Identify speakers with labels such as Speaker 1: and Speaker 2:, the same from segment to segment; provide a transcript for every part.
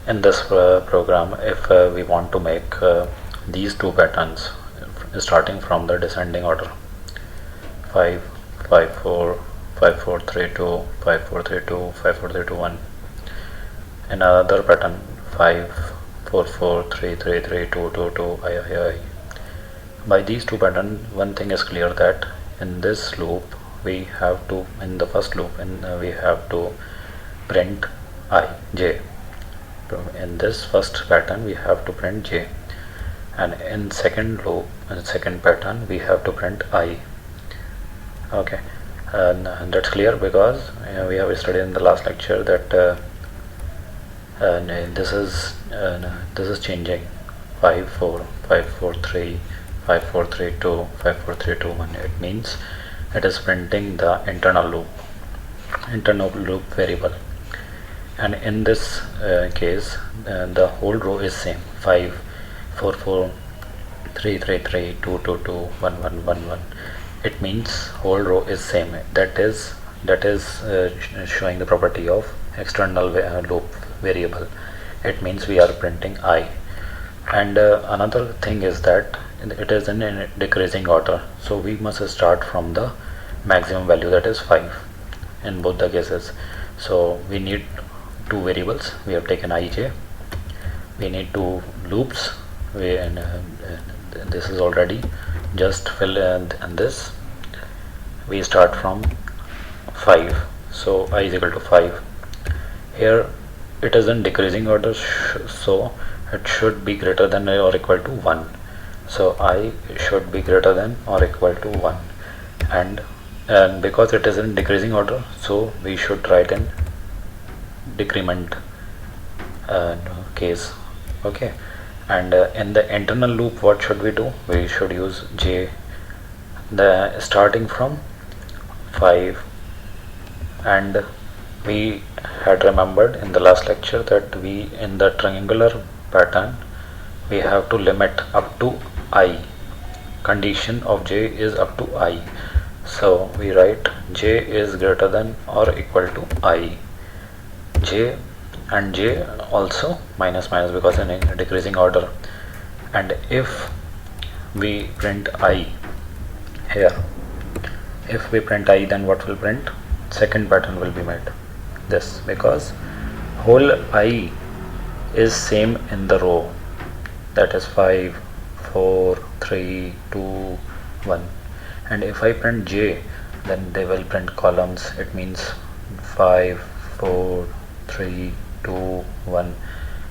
Speaker 1: In this program, if we want to make these two patterns starting from the descending order 5 5 4 5 4 3 2 5 4 3 2 5 4 3 2 1, another pattern 5 4 4 3 3 3 2 2 2 I. By these two patterns, one thing is clear, that in this loop we have to, in the first loop, we have to print I, j. In this first pattern we have to print j, and in second loop, in second pattern, we have to print I. Okay, and that's clear because we have studied in the last lecture that this is changing 5 4 5 4 3 5 4 3 2 5 4 3 2 1. It means it is printing the internal loop variable, and in this case the whole row is same, 5 4 4 3 3 3 2 2 2 1 1 1 1. It means whole row is same. That is showing the property of external loop variable. It means we are printing I. And another thing is that it is in a decreasing order, so we must start from the maximum value, that is 5 in both the cases. So we need two variables. We have taken ij. We need two loops. This is already just fill in this. We start from 5, so I is equal to 5. Here it is in decreasing order, so it should be greater than or equal to 1. So I should be greater than or equal to 1, and because it is in decreasing order, so we should write in decrement case. Okay, and in the internal loop, what should we do? We should use j, the starting from 5, and we had remembered in the last lecture that we, in the triangular pattern, we have to limit up to I. Condition of j is up to I, so we write j is greater than or equal to I. J and j also minus minus because in a decreasing order. And if we print I here, if we print I, then what will print? Second pattern will be made, this, because whole I is same in the row, that is 5 4 3 2 1. And if I print j, then they will print columns. It means 5 4 3 2 1.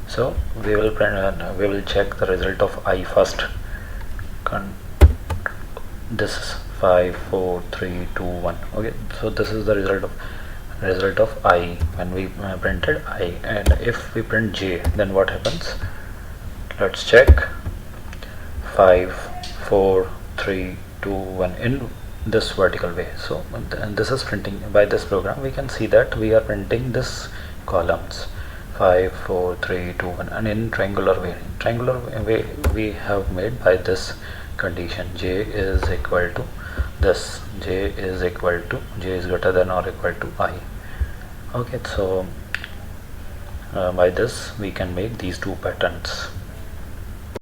Speaker 1: So we will print, we will check the result of I first. This is 5 4 3 2 1. Okay, so this is the result of I when we printed I. And if we print j, then what happens? Let's check. 5 4 3 2 1 in this vertical way. So and this is printing. By this program we can see that we are printing this columns 5 4 3 2 1, and in triangular way we have made by this condition, j is equal to this, j is greater than or equal to I. Okay, so by this we can make these two patterns.